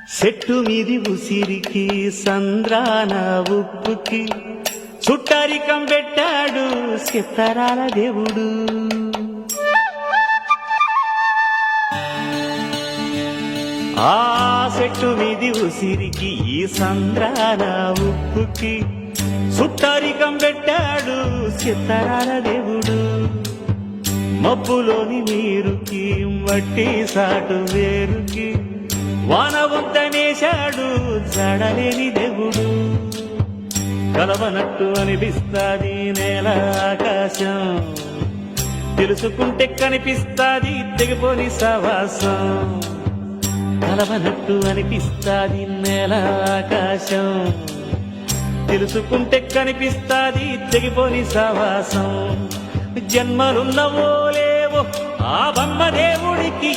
చెట్టు మీది ఉసిరికి సంద్రాన ఉప్పుకి చుట్టరికం పెట్టాడు సిత్తరాల దేవుడు. ఆ చెట్టు మీది ఉసిరికి ఈ సంద్రాన ఉప్పుకి చుట్టరికం పెట్టాడు సిత్తరాల దేవుడు. మబ్బులోని నీరుకి మట్టి సాటు వేరుకి వాన వంతనేశాడు జడలేని దేవుడు. కలవనట్టు అనిపిస్తాది నేల ఆకాశం, తెలుసుకుంటే కనిపిస్తాది తెగిపోని సవాసం. కలవనట్టు అనిపిస్తాది నేల ఆకాశం, తెలుసుకుంటే కనిపిస్తాది తెగిపోని సవాసం. జన్మలున్నవో లేవో ఆ బొమ్మ దేవుడికి